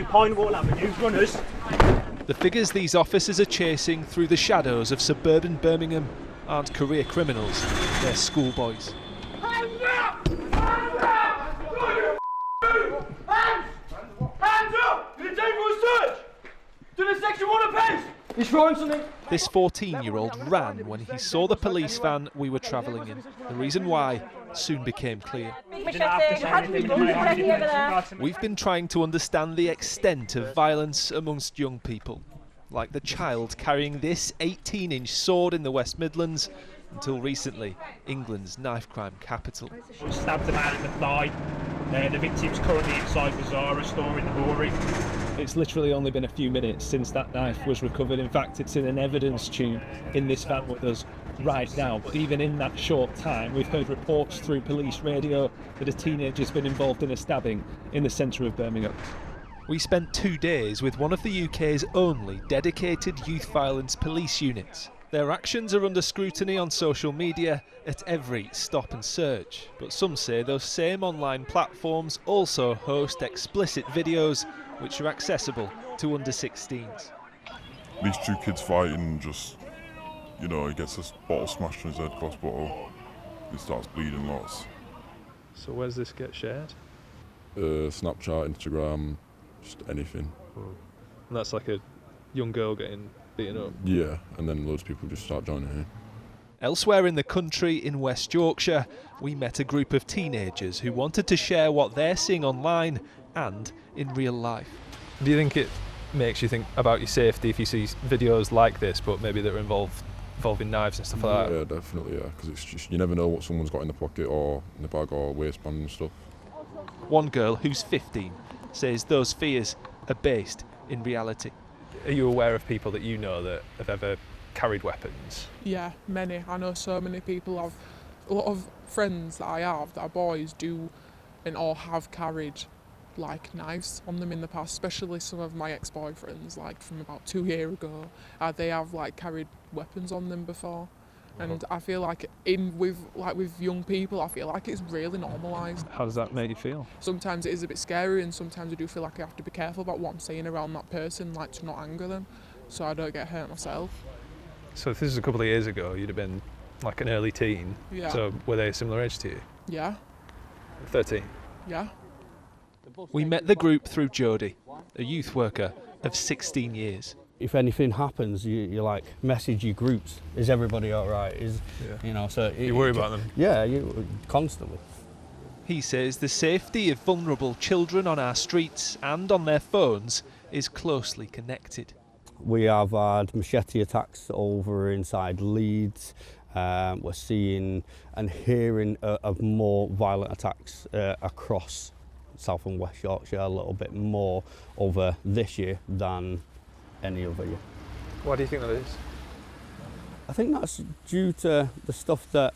Pinewall Avenue runners. The figures these officers are chasing through the shadows of suburban Birmingham aren't career criminals, they're schoolboys. Hands up! Hands up! Hands up! You're a dangerous search! Do the section 1 apace! He's throwing something. This 14-year-old ran when he saw the police van we were travelling in. The reason why soon became clear. We've been trying to understand the extent of violence amongst young people, like the child carrying this 18-inch sword in the West Midlands, until recently England's knife crime capital. Stabbed a man in the thigh. The victim's currently inside the Zara store in the Bury. It's literally only been a few minutes since that knife was recovered. In fact, it's in an evidence tube in this van with us right now. But even in that short time, we've heard reports through police radio that a teenager's been involved in a stabbing in the centre of Birmingham. We spent 2 days with one of the UK's only dedicated youth violence police units. Their actions are under scrutiny on social media at every stop and search. But some say those same online platforms also host explicit videos which are accessible to under 16s. These two kids fighting, just, he gets a bottle smashed on his head, glass bottle. He starts bleeding lots. So where's this get shared? Snapchat, Instagram, just anything. And that's like a young girl getting beaten up? Yeah, and then loads of people just start joining in. Elsewhere in the country, in West Yorkshire, we met a group of teenagers who wanted to share what they're seeing online and in real life. Do you think it makes you think about your safety if you see videos like this, but maybe that are involving knives and stuff like that? Yeah, definitely, yeah, because it's just, you never know what someone's got in the pocket or in the bag or waistband and stuff. One girl, who's 15, says those fears are based in reality. Are you aware of people that you know that have ever carried weapons? Yeah, many. I know so many people have. A lot of friends that I have that are boys do and or have carried like knives on them in the past, especially some of my ex-boyfriends, like from about 2 years ago. They have like carried weapons on them before. And I feel like with young people, I feel like it's really normalised. How does that make you feel? Sometimes it is a bit scary, and sometimes I do feel like I have to be careful about what I'm saying around that person, like to not anger them, so I don't get hurt myself. So if this was a couple of years ago, you'd have been like an early teen. Yeah. So were they a similar age to you? Yeah. 13? Yeah. We met the group through Jodie, a youth worker of 16 years. If anything happens, you like message your groups. Is everybody all right? So you worry about them? Yeah, you constantly. He says the safety of vulnerable children on our streets and on their phones is closely connected. We have had machete attacks over inside Leeds. We're seeing and hearing of more violent attacks across South and West Yorkshire, a little bit more over this year than any other year. Why do you think that is? I think that's due to the stuff that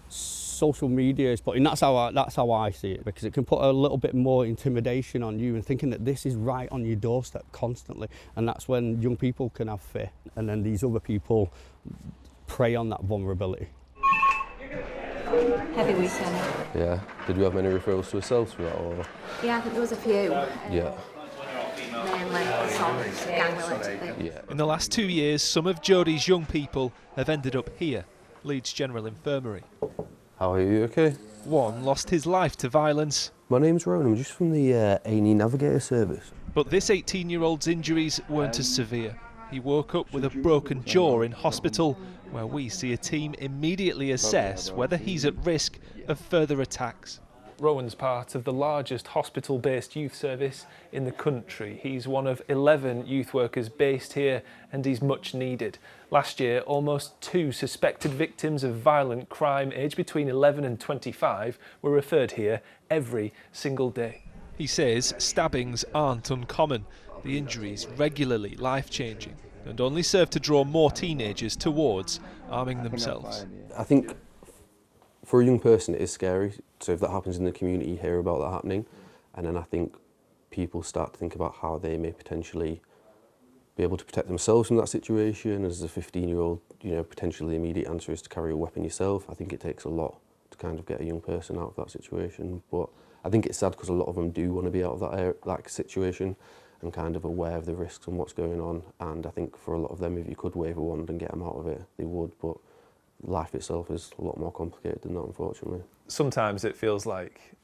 social media is putting. That's how I see it, because it can put a little bit more intimidation on you and thinking that this is right on your doorstep constantly, and that's when young people can have fear, and then these other people prey on that vulnerability. Heavy weekend. Yeah. Did you have many referrals to yourselves for that, or? Yeah, I think there was a few. Yeah. Mainly assault, gang-related things. Yeah. In the last 2 years, some of Jodie's young people have ended up here, Leeds General Infirmary. How are you? Okay? One lost his life to violence. My name's Rowan. I'm just from the A&E Navigator Service. But this 18-year-old's injuries weren't as severe. He woke up with a broken jaw in hospital, where we see a team immediately assess whether he's at risk of further attacks. Rowan's part of the largest hospital-based youth service in the country. He's one of 11 youth workers based here, and he's much needed. Last year, almost 2 suspected victims of violent crime aged between 11 and 25 were referred here every single day. He says stabbings aren't uncommon. The injuries regularly life-changing and only serve to draw more teenagers towards arming themselves. I think for a young person it is scary, so if that happens in the community, you hear about that happening, and then I think people start to think about how they may potentially be able to protect themselves from that situation. As a 15-year-old, potentially the immediate answer is to carry a weapon yourself. I think it takes a lot to kind of get a young person out of that situation, but I think it's sad because a lot of them do want to be out of that situation and kind of aware of the risks and what's going on. And I think for a lot of them, if you could wave a wand and get them out of it, they would. But life itself is a lot more complicated than that, unfortunately. Sometimes it feels like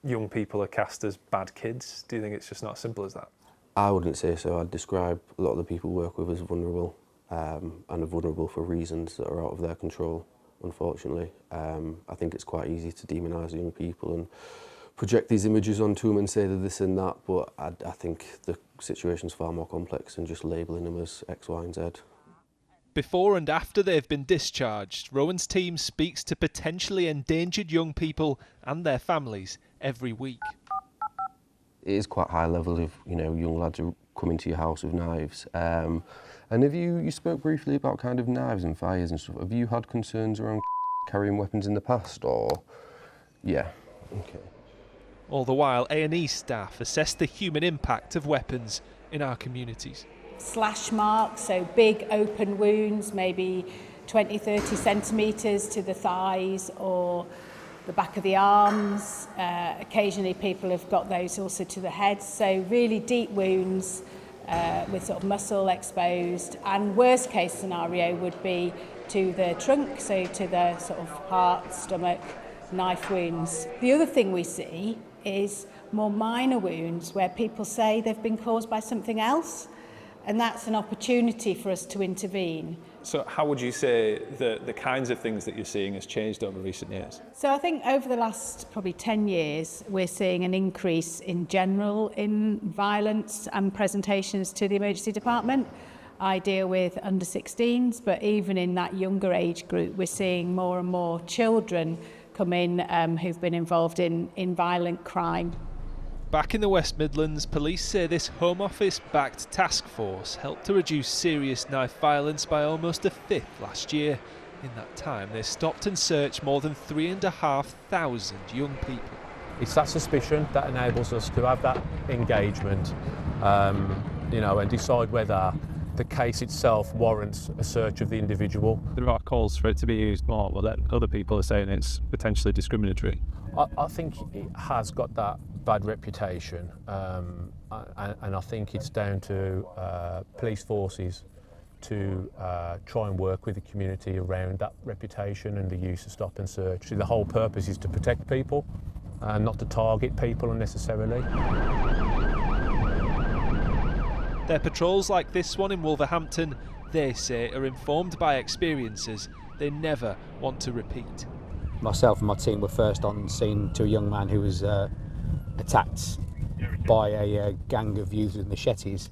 young people are cast as bad kids. Do you think it's just not as simple as that? I wouldn't say so. I'd describe a lot of the people we work with as vulnerable, and are vulnerable for reasons that are out of their control, unfortunately. I think it's quite easy to demonise young people and project these images onto them and say they're this and that, but I think the situation's far more complex than just labelling them as X, Y and Z. Before and after they've been discharged, Rowan's team speaks to potentially endangered young people and their families every week. It is quite high level of, young lads who come into your house with knives. And have you spoke briefly about kind of knives and fires and stuff. Have you had concerns around carrying weapons in the past, or? Yeah, okay. All the while, A&E staff assess the human impact of weapons in our communities. Slash marks, so big open wounds, maybe 20-30 centimetres to the thighs or the back of the arms. Occasionally people have got those also to the head, so really deep wounds with sort of muscle exposed, and worst case scenario would be to the trunk, so to the sort of heart, stomach, knife wounds. The other thing we see is more minor wounds where people say they've been caused by something else, and that's an opportunity for us to intervene. So how would you say the kinds of things that you're seeing has changed over recent years? So I think over the last probably 10 years, we're seeing an increase in general in violence and presentations to the emergency department. I deal with under 16s, but even in that younger age group, we're seeing more and more children come in who've been involved in violent crime. Back in the West Midlands, police say this Home Office-backed task force helped to reduce serious knife violence by almost a fifth last year. In that time, they stopped and searched more than 3,500 young people. It's that suspicion that enables us to have that engagement, and decide whether the case itself warrants a search of the individual. There are calls for it to be used more, but then other people are saying it's potentially discriminatory. I think it has got that bad reputation, and I think it's down to police forces to try and work with the community around that reputation and the use of stop and search. So the whole purpose is to protect people and not to target people unnecessarily. Their patrols like this one in Wolverhampton, they say, are informed by experiences they never want to repeat. Myself and my team were first on scene to a young man who was attacked by a gang of youths with machetes,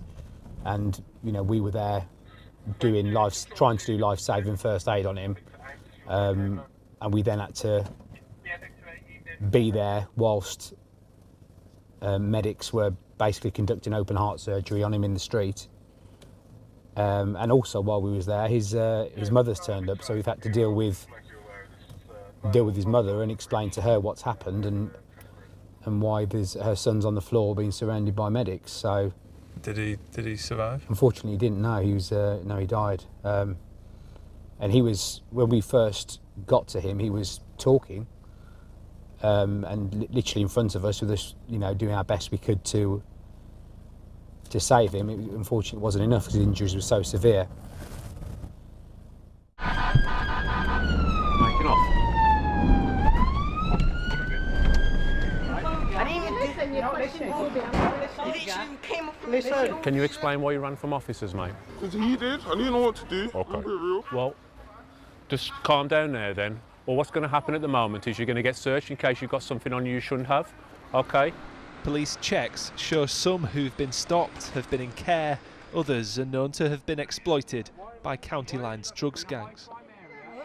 and we were there trying to do life-saving first aid on him, and we then had to be there whilst medics were basically conducting open heart surgery on him in the street. And also while we was there, his mother's turned up, so we've had to deal with his mother and explain to her what's happened and why her son's on the floor being surrounded by medics. So did he survive? Unfortunately, he didn't. No, he died. And he was, when we first got to him, he was talking, and literally in front of us, with us, doing our best we could to save him. Unfortunately, it wasn't enough because the injuries were so severe. Can you explain why you ran from officers, mate? Because he did. I didn't know what to do. Okay. Well, just calm down there then. Well, what's going to happen at the moment is you're going to get searched in case you've got something on you shouldn't have. Okay? Police checks show some who've been stopped have been in care, others are known to have been exploited by County Line's drugs gangs.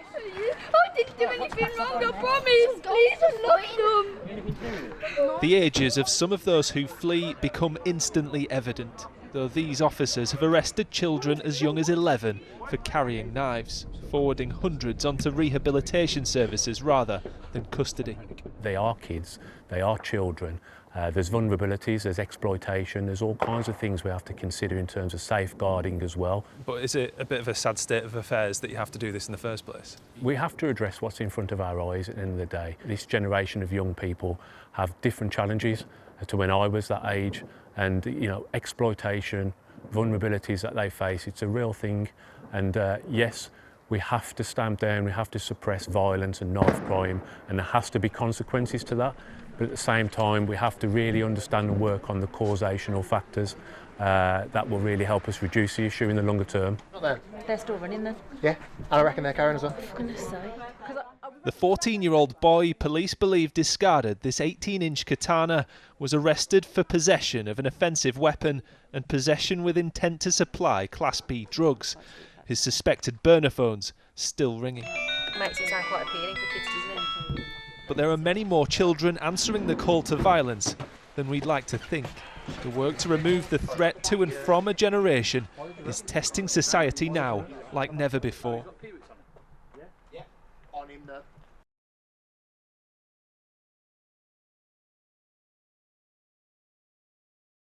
I didn't do anything wrong, I promise. Please unlock them. The ages of some of those who flee become instantly evident, though these officers have arrested children as young as 11 for carrying knives, forwarding hundreds onto rehabilitation services rather than custody. They are kids, they are children, There's vulnerabilities, there's exploitation, there's all kinds of things we have to consider in terms of safeguarding as well. But is it a bit of a sad state of affairs that you have to do this in the first place? We have to address what's in front of our eyes at the end of the day. This generation of young people have different challenges to when I was that age, and exploitation, vulnerabilities that they face, it's a real thing. And yes, we have to stamp down, we have to suppress violence and knife crime, and there has to be consequences to that. But at the same time, we have to really understand and work on the causational factors that will really help us reduce the issue in the longer term. Not there. They're still running then? Yeah, and I reckon they're carrying as well. For goodness sake. The 14-year-old boy police believe discarded this 18-inch katana was arrested for possession of an offensive weapon and possession with intent to supply Class B drugs. His suspected burner phone's still ringing. Makes it sound quite appealing for kids, doesn't it? But there are many more children answering the call to violence than we'd like to think. The work to remove the threat to and from a generation is testing society now like never before.